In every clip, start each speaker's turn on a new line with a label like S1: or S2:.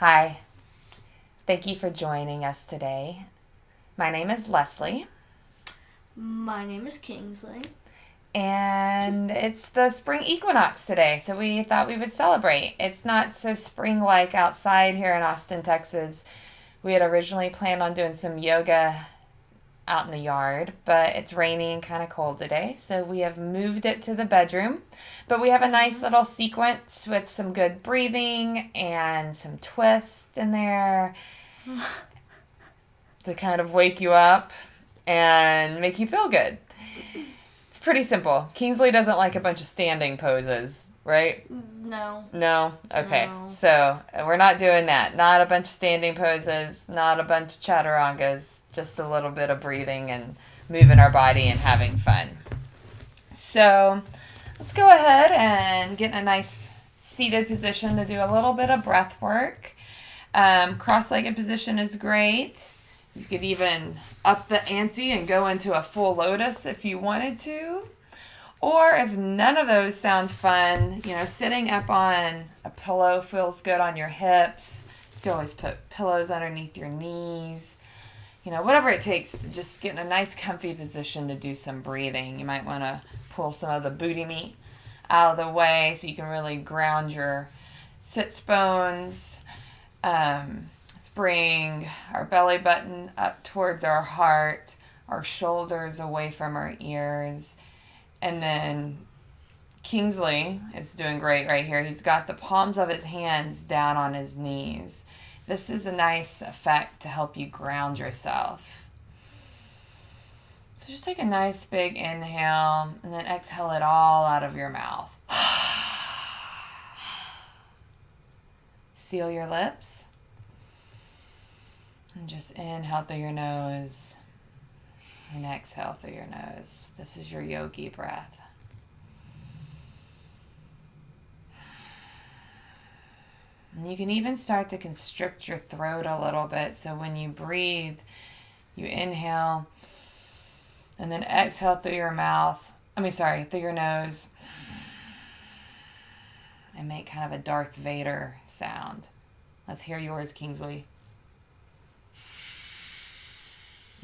S1: Hi, thank you for joining us today. My name is Leslie,
S2: My name is Kingsley.
S1: and it's the spring equinox today, so we thought we would celebrate. It's not so spring like outside here in Austin, Texas. We had originally planned on doing some yoga out in the yard, but it's rainy and kind of cold today, so we have moved it to the bedroom. But we have a nice
S2: Mm-hmm.
S1: little sequence with some good breathing and some twist in there to kind of wake you up and make you feel good. It's pretty simple. Kingsley doesn't like a bunch of standing poses, right?
S2: No,
S1: No? Okay.
S2: no.
S1: So we're not doing that. Not a bunch of standing poses, not a bunch of chaturangas, just a little bit of breathing and moving our body and having fun. So let's go ahead and get in a nice seated position to do a little bit of breath work. Cross-legged position is great. You could even up the ante and go into a full lotus if you wanted to. Or if none of those sound fun, sitting up on a pillow feels good on your hips. You can always put pillows underneath your knees. Whatever it takes to just get in a nice comfy position to do some breathing. You might want to pull some of the booty meat out of the way so you can really ground your sits bones. Let's bring our belly button up towards our heart, our shoulders away from our ears. And then Kingsley is doing great right here. He's got the palms of his hands down on his knees. This is a nice effect to help you ground yourself. So just take a nice big inhale and then exhale it all out of your mouth. Seal your lips. And just inhale through your nose and exhale through your nose. This is your yogi breath. And you can even start to constrict your throat a little bit. So when you breathe, you inhale and then exhale through your mouth. Through your nose. And make kind of a Darth Vader sound. Let's hear yours, Kingsley.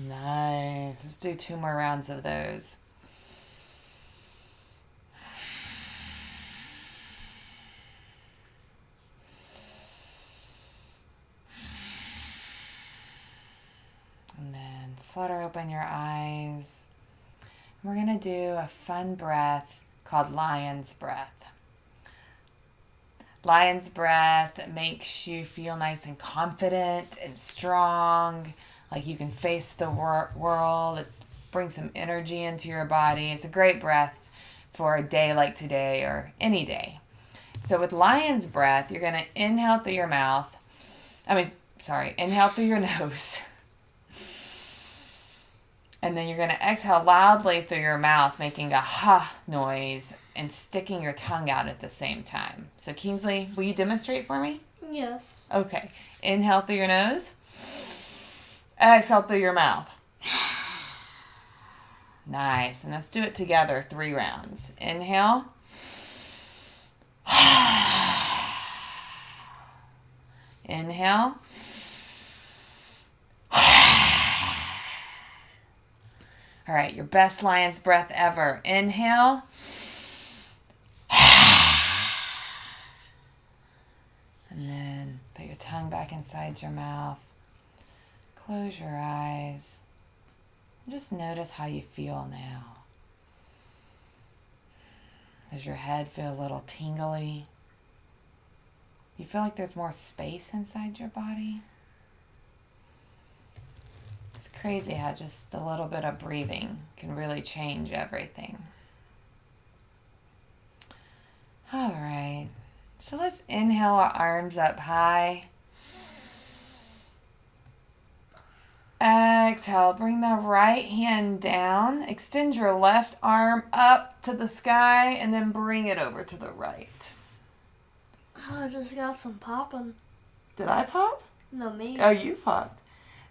S1: Nice. Let's do 2 more rounds of those. And then flutter open your eyes. We're going to do a fun breath called lion's breath. Lion's breath makes you feel nice and confident and strong, like you can face the world. It brings some energy into your body. It's a great breath for a day like today or any day. So with lion's breath, you're going to inhale through your mouth. Inhale through your nose. And then you're going to exhale loudly through your mouth, making a ha noise and sticking your tongue out at the same time. So Kingsley, will you demonstrate for me?
S2: Yes.
S1: Okay. Inhale through your nose. Exhale through your mouth. Nice. And let's do it together 3 rounds. Inhale. Inhale. All right, your best lion's breath ever. Inhale. And then put your tongue back inside your mouth. Close your eyes. Just notice how you feel now. Does your head feel a little tingly? You feel like there's more space inside your body? It's crazy how just a little bit of breathing can really change everything. All right. So let's inhale our arms up high. Exhale, bring the right hand down. Extend your left arm up to the sky and then bring it over to the right.
S2: Oh, I just got some popping.
S1: Did I pop?
S2: No, me.
S1: Oh, you popped.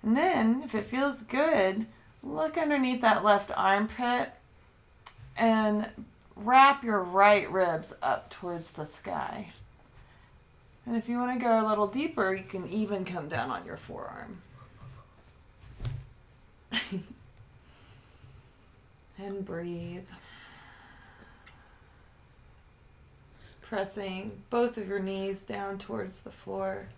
S1: And then, if it feels good, look underneath that left armpit and wrap your right ribs up towards the sky. And if you want to go a little deeper, you can even come down on your forearm. And breathe. Pressing both of your knees down towards the floor.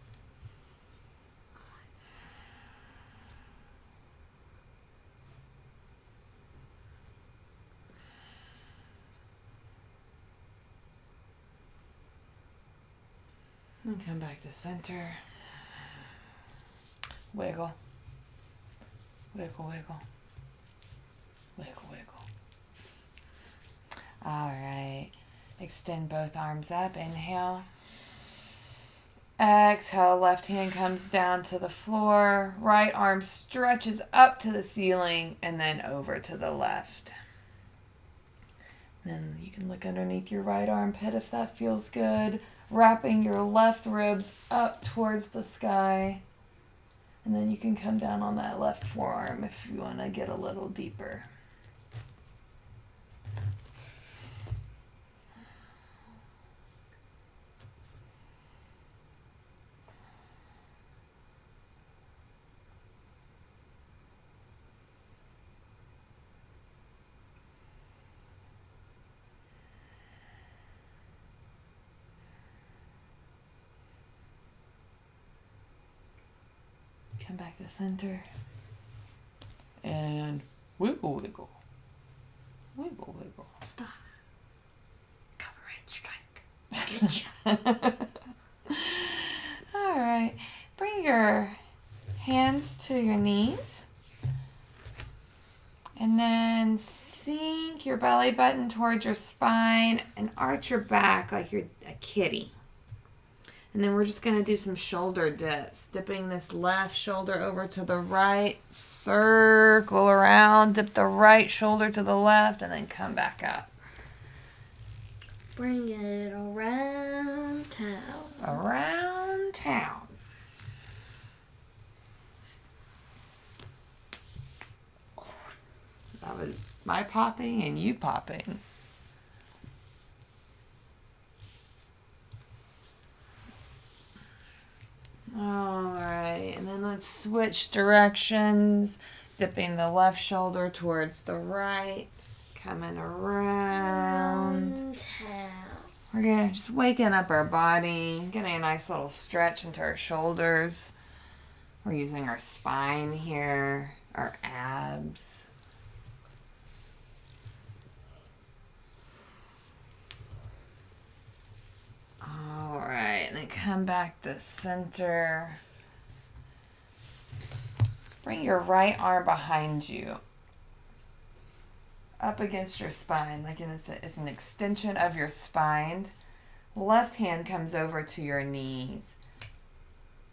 S1: And come back to center. Wiggle. Wiggle, wiggle. Wiggle, wiggle. All right. Extend both arms up. Inhale. Exhale. Left hand comes down to the floor. Right arm stretches up to the ceiling and then over to the left. Then you can look underneath your right armpit if that feels good. Wrapping your left ribs up towards the sky. And then you can come down on that left forearm if you want to get a little deeper. Come back to center. And wiggle, wiggle. Wiggle, wiggle.
S2: Stop. Copyright strike. Getcha.
S1: All right. Bring your hands to your knees. And then sink your belly button towards your spine and arch your back like you're a kitty. And then we're just going to do some shoulder dips. Dipping this left shoulder over to the right. Circle around. Dip the right shoulder to the left. And then come back up.
S2: Bring it around town.
S1: Around town. That was my popping and you popping. Alright, and then let's switch directions. Dipping the left shoulder towards the right. Coming around.
S2: Town.
S1: We're gonna just waking up our body. Getting a nice little stretch into our shoulders. We're using our spine here. Our abs. Alright, and then come back to center. Bring your right arm behind you. Up against your spine, like it's an extension of your spine. Left hand comes over to your knees.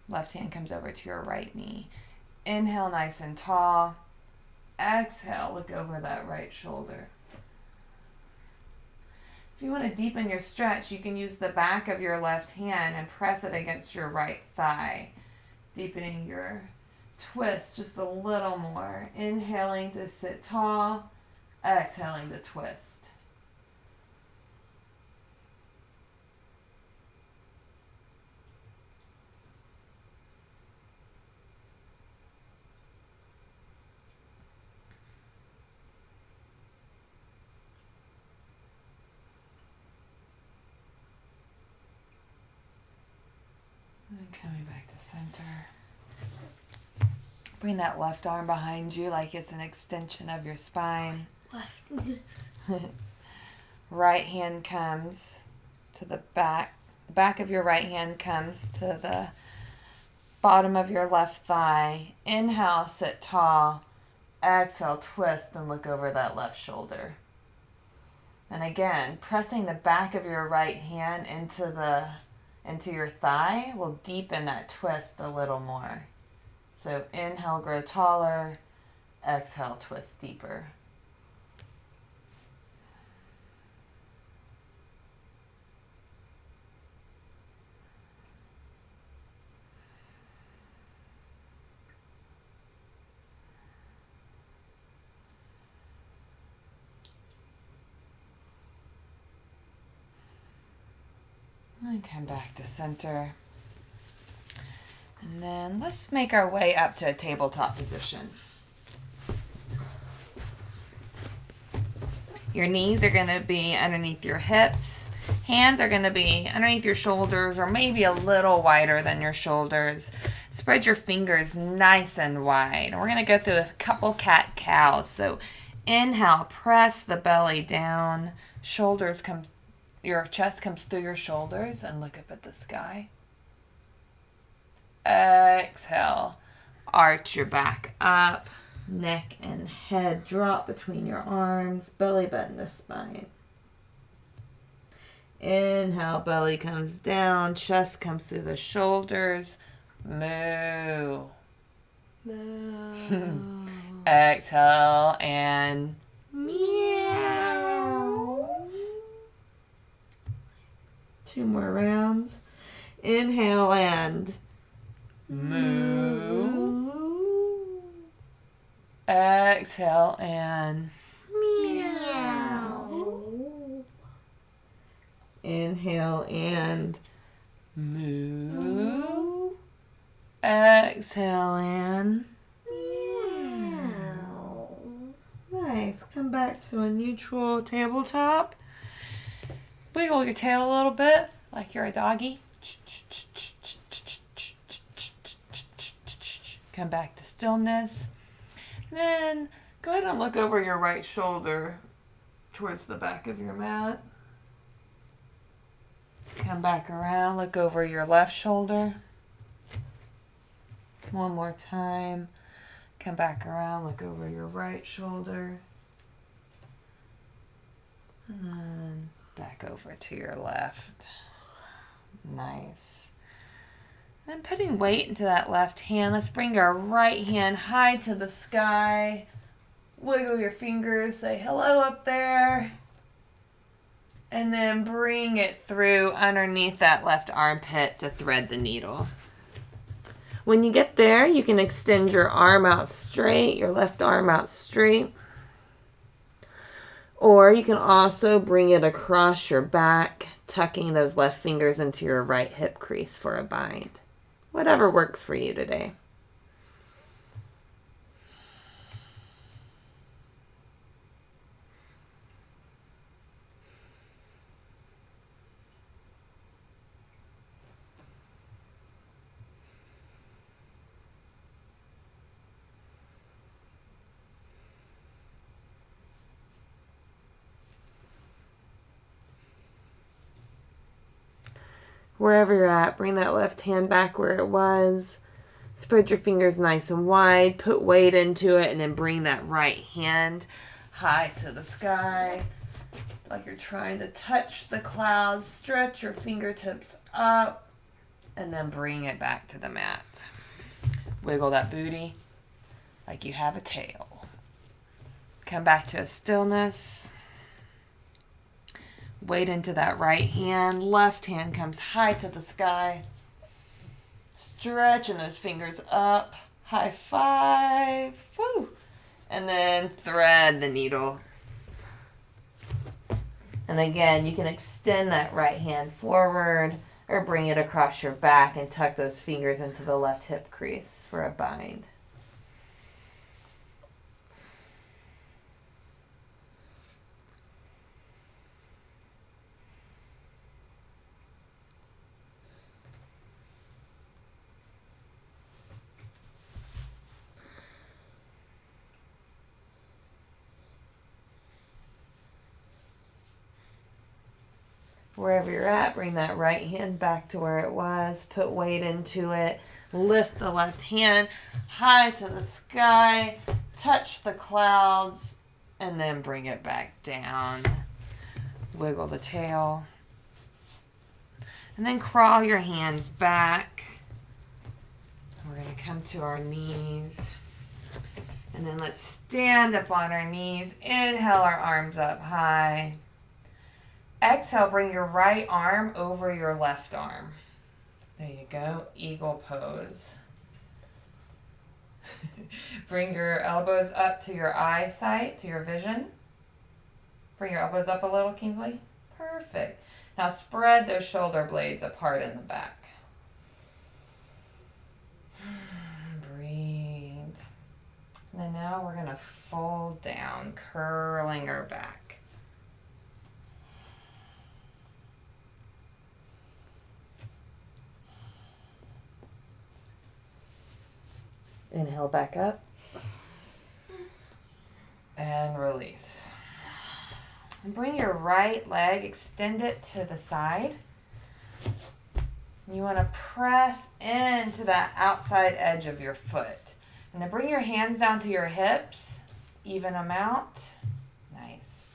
S1: Left hand comes over to your right knee. Inhale nice and tall. Exhale, look over that right shoulder. If you want to deepen your stretch, you can use the back of your left hand and press it against your right thigh, deepening your twist just a little more. Inhaling to sit tall, exhaling to twist. And coming back to center. Bring that left arm behind you like it's an extension of your spine.
S2: Left.
S1: Right hand comes to the back. The back of your right hand comes to the bottom of your left thigh. Inhale, sit tall. Exhale, twist and look over that left shoulder. And again, pressing the back of your right hand into your thigh will deepen that twist a little more. So inhale, grow taller. Exhale, twist deeper. And come back to center. And then let's make our way up to a tabletop position. Your knees are going to be underneath your hips. Hands are going to be underneath your shoulders or maybe a little wider than your shoulders. Spread your fingers nice and wide. We're going to go through a couple cat-cows. So inhale, press the belly down. Shoulders come, your chest comes through your shoulders and look up at the sky. Exhale, arch your back up. Neck and head drop between your arms, belly button the spine. Inhale, belly comes down, chest comes through the shoulders. Moo.
S2: Moo.
S1: Exhale and meow. 2 more rounds. Inhale and moo. Exhale and meow. Inhale and moo. Exhale and meow. Nice. Come back to a neutral tabletop. Wiggle your tail a little bit like you're a doggy. Come back to stillness. Then go ahead and look over your right shoulder towards the back of your mat. Come back around, look over your left shoulder. One more time. Come back around, look over your right shoulder. And then back over to your left. Nice. Then putting weight into that left hand, let's bring our right hand high to the sky. Wiggle your fingers, say hello up there. And then bring it through underneath that left armpit to thread the needle. When you get there, you can extend your arm out straight, your left arm out straight. Or you can also bring it across your back, tucking those left fingers into your right hip crease for a bind. Whatever works for you today. Wherever you're at, bring that left hand back where it was. Spread your fingers nice and wide. Put weight into it and then bring that right hand high to the sky. Like you're trying to touch the clouds. Stretch your fingertips up and then bring it back to the mat. Wiggle that booty like you have a tail. Come back to a stillness. Weight into that right hand. Left hand comes high to the sky. Stretching those fingers up. High five. Woo. And then thread the needle. And again, you can extend that right hand forward or bring it across your back and tuck those fingers into the left hip crease for a bind. Wherever you're at, bring that right hand back to where it was. Put weight into it. Lift the left hand high to the sky. Touch the clouds. And then bring it back down. Wiggle the tail. And then crawl your hands back. We're going to come to our knees. And then let's stand up on our knees. Inhale our arms up high. Exhale, bring your right arm over your left arm. There you go. Eagle pose. Bring your elbows up to your eyesight, to your vision. Bring your elbows up a little, Kingsley. Perfect. Now spread those shoulder blades apart in the back. now we're going to fold down, curling our back. Inhale back up. And release. And bring your right leg, extend it to the side. You want to press into that outside edge of your foot. And then bring your hands down to your hips, even amount. Nice.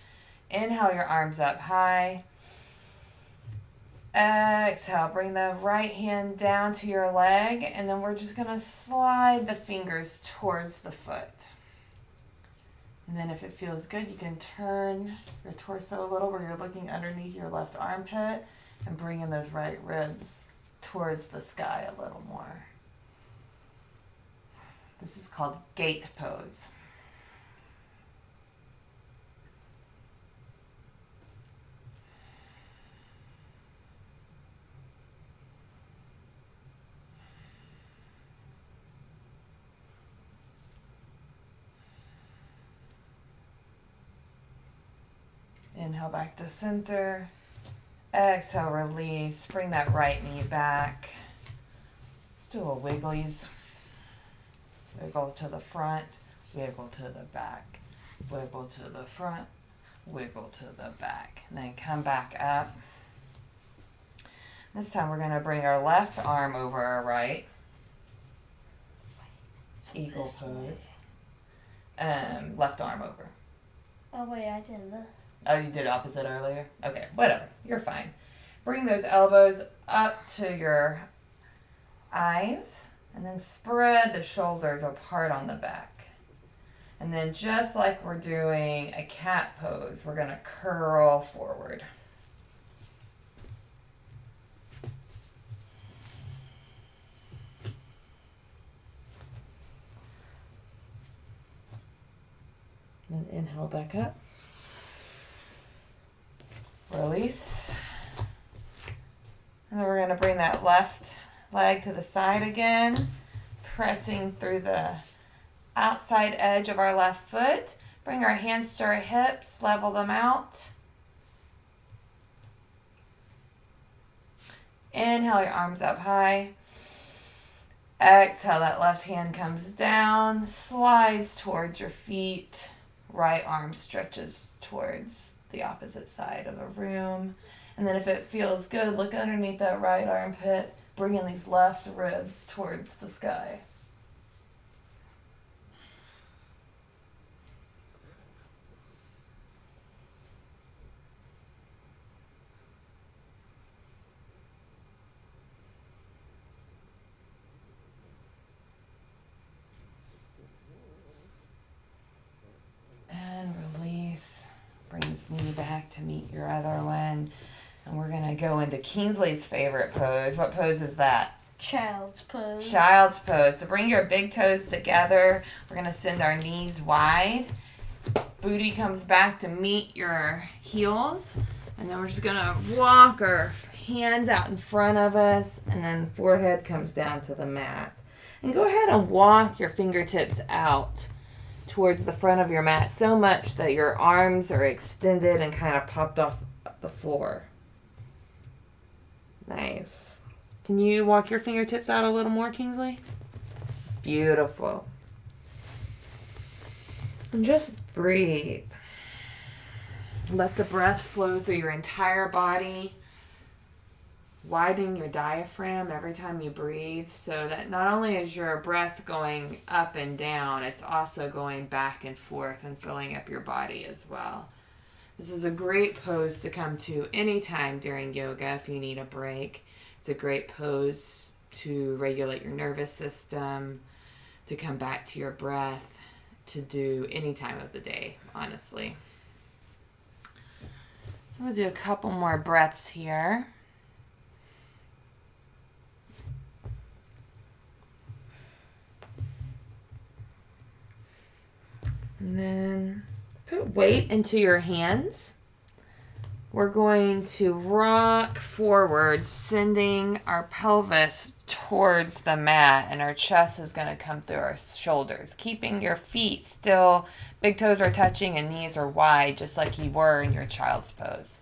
S1: Inhale your arms up high. Exhale, bring the right hand down to your leg, and then we're just going to slide the fingers towards the foot. And then if it feels good, you can turn your torso a little where you're looking underneath your left armpit and bring in those right ribs towards the sky a little more. This is called gate pose. Inhale back to center. Exhale, release. Bring that right knee back. Let's do a wigglies. Wiggle to the front, wiggle to the back, wiggle to the front, wiggle to the back. And then come back up. This time we're going to bring our left arm over our right. Eagle pose. Left arm over.
S2: Oh wait, I did this.
S1: Oh, you did opposite earlier? Okay, whatever. You're fine. Bring those elbows up to your eyes. And then spread the shoulders apart on the back. And then just like we're doing a cat pose, we're going to curl forward. And inhale back up. Release. And then we're going to bring that left leg to the side again, pressing through the outside edge of our left foot. Bring our hands to our hips, level them out. Inhale your arms up high. Exhale, that left hand comes down, slides towards your feet. Right arm stretches towards the opposite side of the room. And then if it feels good, look underneath that right armpit. Bringing these left ribs towards the sky. And release. Bring this knee back to meet your other one. And we're going to go into Kingsley's favorite pose. What pose is that?
S2: Child's pose.
S1: Child's pose. So bring your big toes together. We're going to send our knees wide. Booty comes back to meet your heels. And then we're just going to walk our hands out in front of us. And then forehead comes down to the mat. And go ahead and walk your fingertips out towards the front of your mat so much that your arms are extended and kind of popped off the floor. Nice. Can you walk your fingertips out a little more, Kingsley? Beautiful. And just breathe. Let the breath flow through your entire body. Widen your diaphragm every time you breathe so that not only is your breath going up and down, it's also going back and forth and filling up your body as well. This is a great pose to come to anytime during yoga if you need a break. It's a great pose to regulate your nervous system, to come back to your breath, to do any time of the day, honestly. So we'll do a couple more breaths here. And then put weight into your hands. We're going to rock forward, sending our pelvis towards the mat, and our chest is going to come through our shoulders, keeping your feet still. Big toes are touching and knees are wide, just like you were in your child's pose.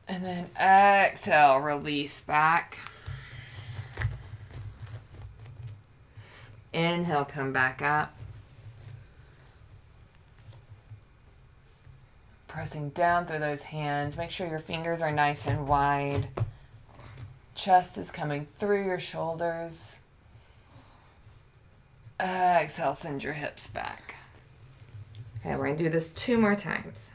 S1: And then exhale, release back. Inhale, come back up. Pressing down through those hands. Make sure your fingers are nice and wide. Chest is coming through your shoulders. Exhale, send your hips back. Okay, we're going to do this 2 more times.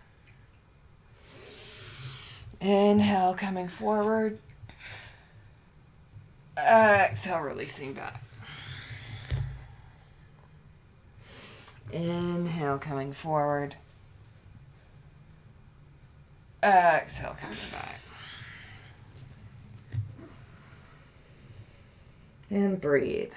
S1: Inhale, coming forward. Exhale, releasing back. Inhale, coming forward. Exhale, coming back. And breathe.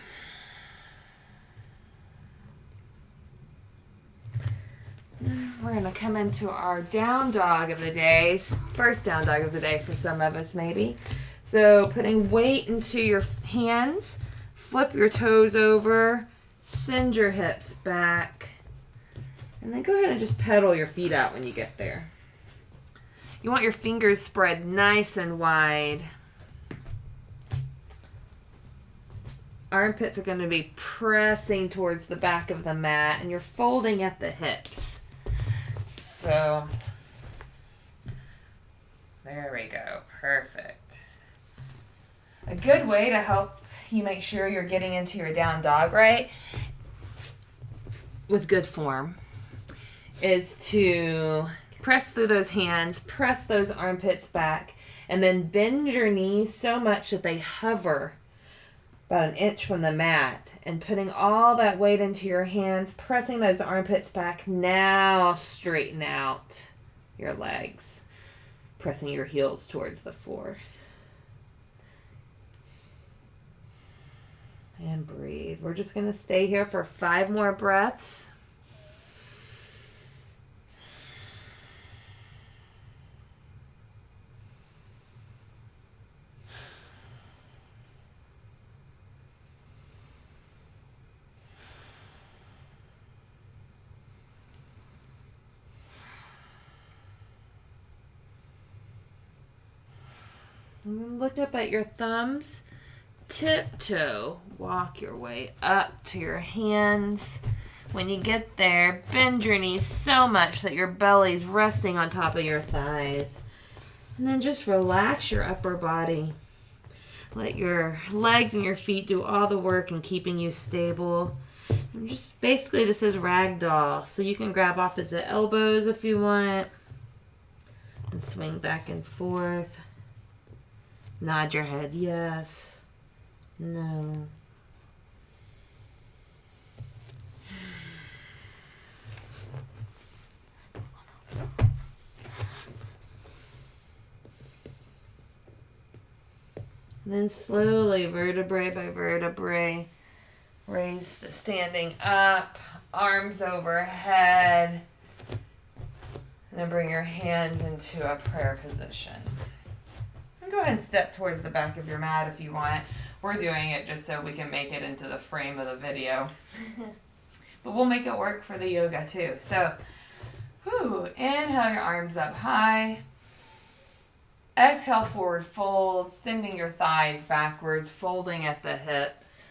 S1: We're going to come into our down dog of the day. First down dog of the day for some of us, maybe. So putting weight into your hands, flip your toes over, send your hips back, and then go ahead and just pedal your feet out when you get there. You want your fingers spread nice and wide. Armpits are going to be pressing towards the back of the mat, and you're folding at the hips. So, there we go. Perfect. A good way to help you make sure you're getting into your down dog right with good form is to press through those hands, press those armpits back, and then bend your knees so much that they hover about 1 inch from the mat, and putting all that weight into your hands, pressing those armpits back. Now straighten out your legs, pressing your heels towards the floor. And breathe. We're just going to stay here for 5 more breaths. And then look up at your thumbs. Tiptoe. Walk your way up to your hands. When you get there, bend your knees so much that your belly's resting on top of your thighs. And then just relax your upper body. Let your legs and your feet do all the work in keeping you stable. And just basically this is ragdoll. So you can grab opposite elbows if you want. And swing back and forth. Nod your head yes. No. And then slowly, vertebrae by vertebrae, raise to standing up, arms overhead. And then bring your hands into a prayer position. And go ahead and step towards the back of your mat if you want. We're doing it just so we can make it into the frame of the video. But we'll make it work for the yoga too. So, inhale your arms up high. Exhale, forward fold, sending your thighs backwards, folding at the hips.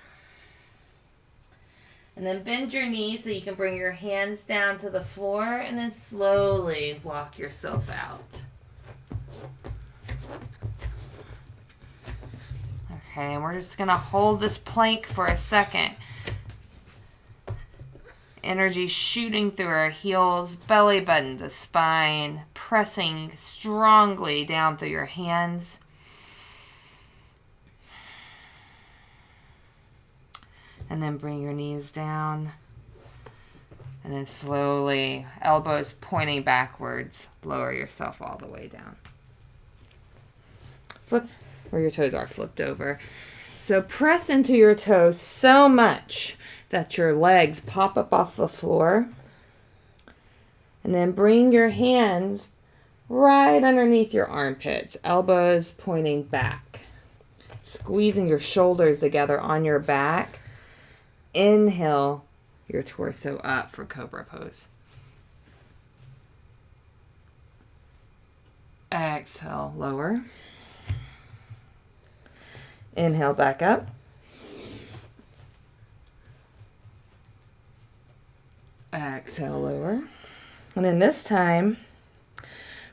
S1: And then bend your knees so you can bring your hands down to the floor, and then slowly walk yourself out. Okay, and we're just going to hold this plank for a second. Energy shooting through our heels, belly button to spine, pressing strongly down through your hands. And then bring your knees down. And then slowly, elbows pointing backwards, lower yourself all the way down. Flip where your toes are, flipped over. So press into your toes so much that your legs pop up off the floor. And then bring your hands right underneath your armpits, elbows pointing back. squeezing your shoulders together on your back. Inhale your torso up for Cobra Pose. Exhale, lower. Inhale, back up. Exhale, lower. And then this time,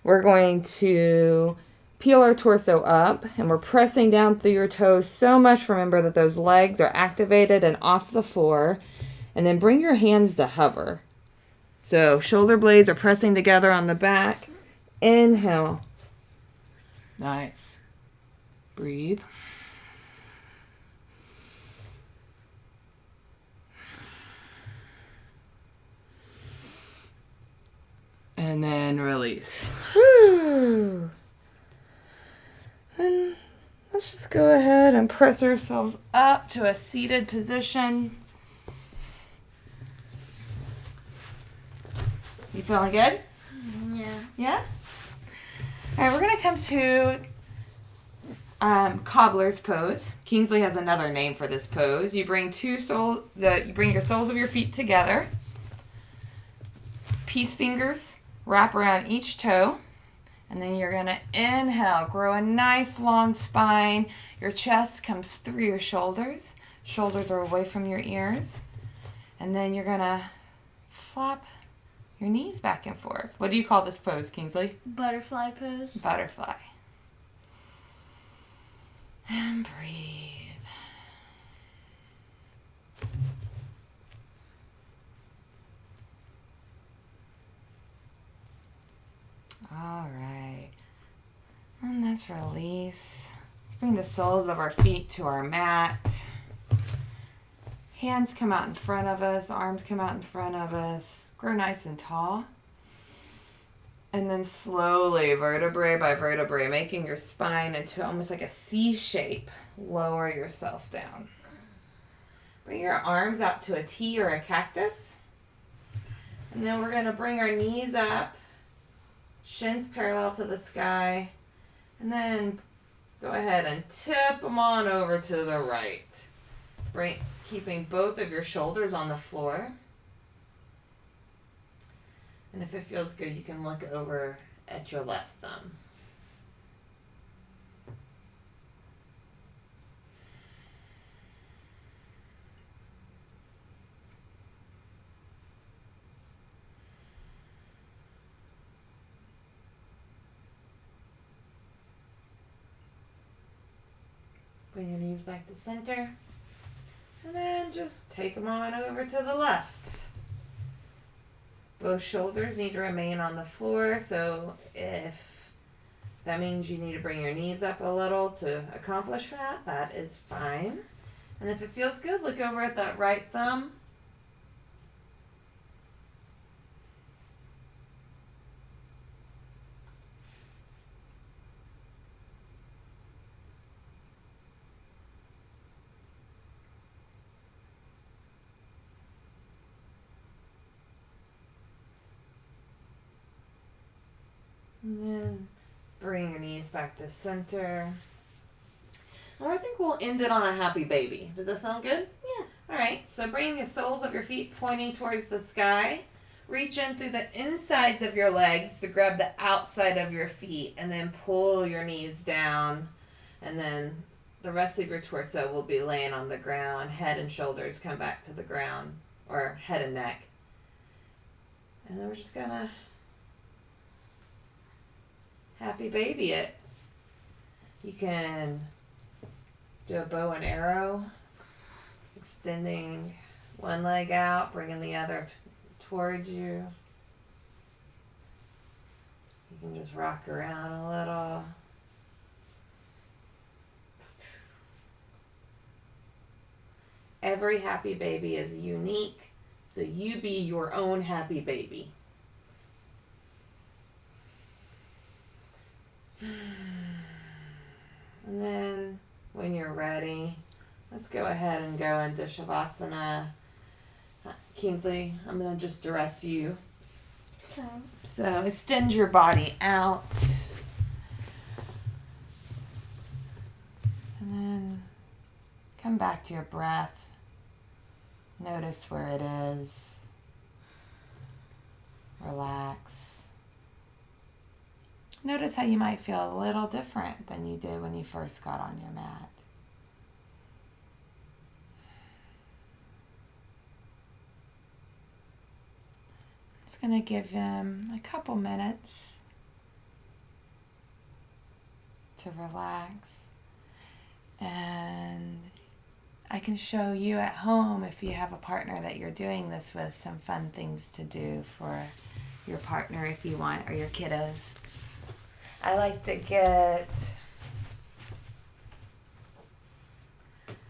S1: we're going to peel our torso up, and we're pressing down through your toes so much. Remember that those legs are activated and off the floor. And then bring your hands to hover. So shoulder blades are pressing together on the back. Inhale. Nice. Breathe. And then release. Woo! And let's just go ahead and press ourselves up to a seated position. You feeling good?
S2: Yeah.
S1: Yeah? All right, we're going to come to cobbler's pose. Kingsley has another name for this pose. You bring your soles of your feet together. Peace fingers wrap around each toe. And then you're going to inhale, grow a nice long spine. Your chest comes through your shoulders. Shoulders are away from your ears. And then you're going to flap your knees back and forth. What do you call this pose, Kingsley?
S2: Butterfly pose.
S1: Butterfly. And breathe. All right. And let's release. Let's bring the soles of our feet to our mat. Hands come out in front of us. Arms come out in front of us. Grow nice and tall. And then slowly, vertebrae by vertebrae, making your spine into almost like a C shape. Lower yourself down. Bring your arms out to a T or a cactus. And then we're going to bring our knees up. Shins parallel to the sky. And then go ahead and tip them on over to the right. Keeping both of your shoulders on the floor. And if it feels good, you can look over at your left thumb. Bring your knees back to center. And then just take them on over to the left. Both shoulders need to remain on the floor, so if that means you need to bring your knees up a little to accomplish that, that is fine. And if it feels good, look over at that right thumb. And then bring your knees back to center. And I think we'll end it on a happy baby. Does that sound good?
S2: Yeah.
S1: All right, so bring the soles of your feet pointing towards the sky. Reach in through the insides of your legs to grab the outside of your feet and then pull your knees down. And then the rest of your torso will be laying on the ground. Head and shoulders come back to the ground, or head and neck. And then we're just going to happy baby it. You can do a bow and arrow, extending one leg out, bringing the other towards you. You can just rock around a little. Every happy baby is unique, so you be your own happy baby. And then when you're ready, let's go ahead and go into Shavasana. Kingsley, I'm going to just direct you.
S2: Okay.
S1: So extend your body out. And then Come back to your breath. Notice where it is. Relax. Notice how you might feel a little different than you did when you first got on your mat. Just going to give him a couple minutes to relax. And I can show you at home, if you have a partner that you're doing this with, some fun things to do for your partner if you want, or your kiddos. I like to get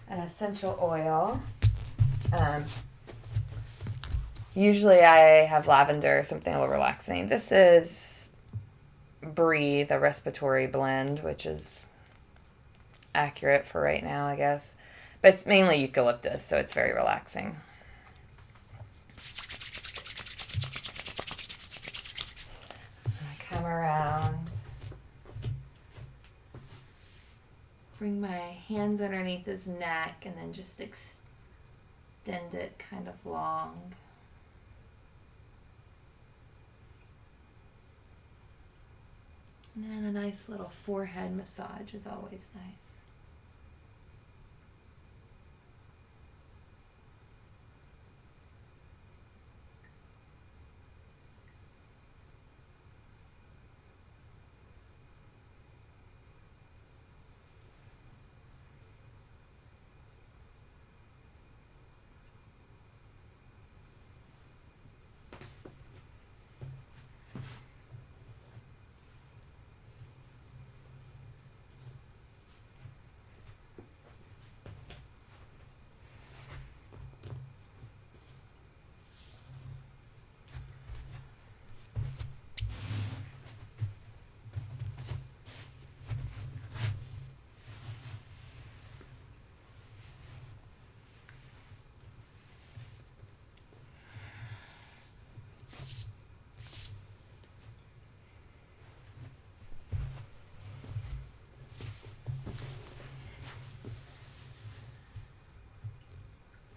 S1: an essential oil. Usually I have lavender, something a little relaxing. This is Breathe, a respiratory blend, which is accurate for right now, I guess. But it's mainly eucalyptus, so it's very relaxing. I come around. Bring my hands underneath his neck and then just extend it kind of long. And then a nice little forehead massage is always nice.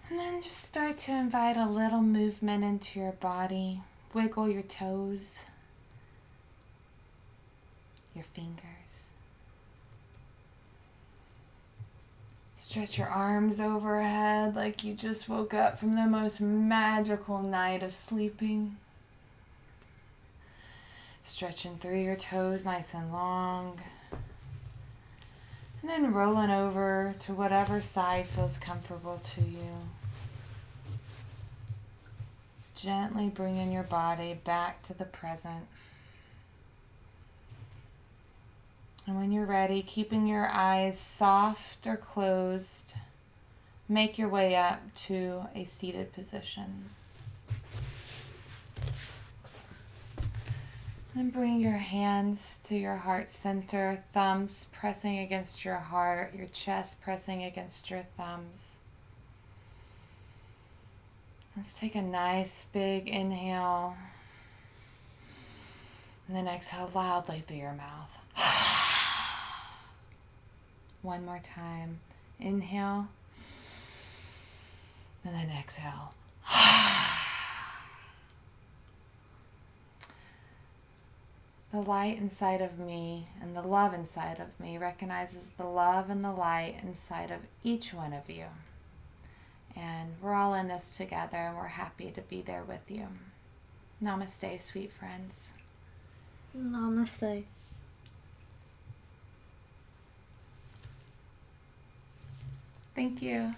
S1: And then just start to invite a little movement into your body. Wiggle your toes, your fingers. Stretch your arms overhead like you just woke up from the most magical night of sleeping. Stretching through your toes nice and long. And then rolling over to whatever side feels comfortable to you. Gently bringing your body back to the present. And when you're ready, keeping your eyes soft or closed, make your way up to a seated position. And bring your hands to your heart center, thumbs pressing against your heart, your chest pressing against your thumbs. Let's take a nice big inhale. And then exhale loudly through your mouth. One more time. Inhale. And then exhale. The light inside of me and the love inside of me recognizes the love and the light inside of each one of you. And we're all in this together, and we're happy to be there with you. Namaste, sweet friends.
S2: Namaste.
S1: Thank you.